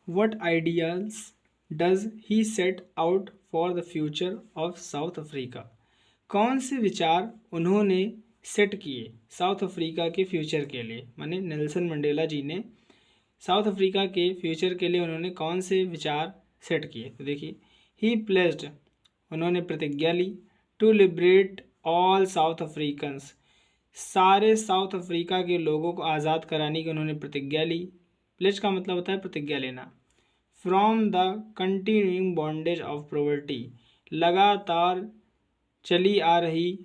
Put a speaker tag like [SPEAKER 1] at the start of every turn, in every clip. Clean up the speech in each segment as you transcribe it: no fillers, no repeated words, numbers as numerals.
[SPEAKER 1] What ideals does he set out for the future of South Africa. कौन से विचार उन्होंने सेट किए साउथ अफ्रीका के फ्यूचर के लिए, माने नेल्सन मंडेला जी ने साउथ अफ्रीका के फ्यूचर के लिए उन्होंने कौन से विचार सेट किए। तो देखिए, ही प्लेस्ड, उन्होंने प्रतिज्ञा ली, to liberate all South Africans, सारे साउथ अफ्रीका के लोगों को आज़ाद कराने की उन्होंने प्रतिज्ञा ली। प्लेज का मतलब होता है प्रतिज्ञा लेना। From the continuing bondage of poverty, लगातार चली आ रही,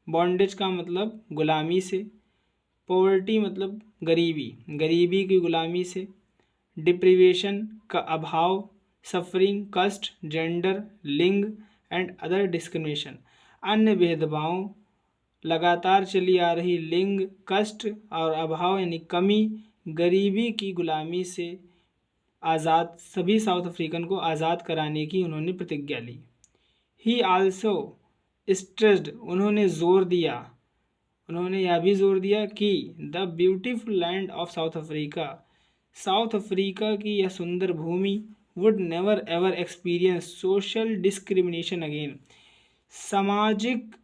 [SPEAKER 1] बॉन्डेज का मतलब गुलामी से, पॉवर्टी मतलब गरीबी, गरीबी की गुलामी से, डिप्रीवेशन का अभाव, सफरिंग, कष्ट, जेंडर, लिंग एंड अदर डिस्क्रिमिनेशन, अन्य भेदभावों, लगातार चली आ रही लिंग, कष्ट और अभाव यानी कमी, गरीबी की गुलामी से आज़ाद, सभी साउथ अफ्रीकन को आज़ाद कराने की उन्होंने प्रतिज्ञा ली। ही आल्सो स्ट्रेस्ड, उन्होंने जोर दिया, उन्होंने यह भी जोर दिया कि the beautiful land of South Africa, South Africa की यह सुंदर भूमि, would never ever experience social discrimination again, सामाजिक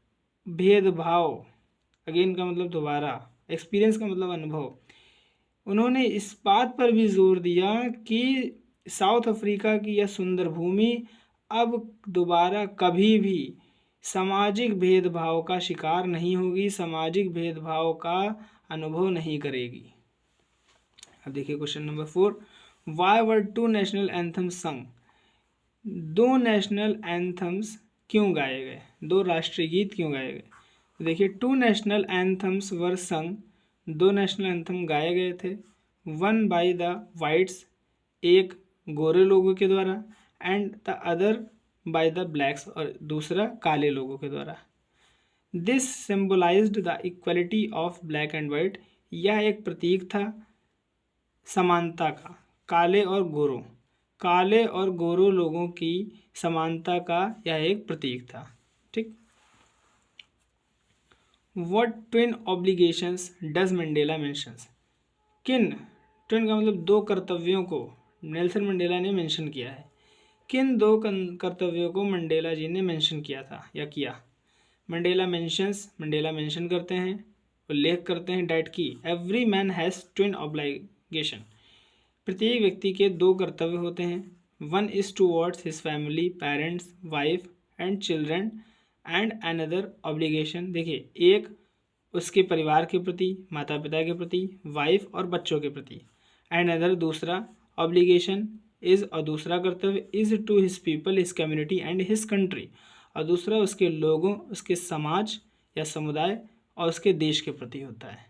[SPEAKER 1] भेदभाव, अगेन का मतलब दोबारा, एक्सपीरियंस का मतलब अनुभव। उन्होंने इस बात पर भी जोर दिया कि साउथ अफ्रीका की यह सुंदर भूमि अब दोबारा कभी भी सामाजिक भेदभाव का शिकार नहीं होगी, सामाजिक भेदभाव का अनुभव नहीं करेगी। अब देखिए question number 4, why were two national anthems sung, दो नेशनल एंथम्स क्यों गाए गए, दो राष्ट्रीय गीत क्यों गाए गए। तो देखिए, टू नेशनल एंथम्स वर संग, दो नेशनल एंथम गाए गए थे, वन बाय द वाइट्स, एक गोरे लोगों के द्वारा, and the other by the blacks, और दूसरा काले लोगों के द्वारा। This symbolized the equality of black and white, यह एक प्रतीक था समानता का, काले और गोरों लोगों की समानता का यह एक प्रतीक था। ठीक। What twin obligations does Mandela mentions, किन, ट्विन का मतलब दो कर्तव्यों को नेल्सन मंडेला ने मेंशन किया है, किन दो कर्तव्यों को मंडेला जी ने मेंशन किया था या किया। मंडेला मेंशन करते हैं, उल्लेख करते हैं डैट की every man has twin obligation, प्रत्येक व्यक्ति के दो कर्तव्य होते हैं, one is towards his family, parents, wife and children, and another obligation, देखिए एक उसके परिवार के प्रति, माता पिता के प्रति, वाइफ और बच्चों के प्रति, एंड अदर दूसरा ऑब्लिगेशन इज़, और दूसरा कर्तव्य is to his people, his community and his country, और दूसरा उसके लोगों, उसके समाज या समुदाय और उसके देश के प्रति होता है।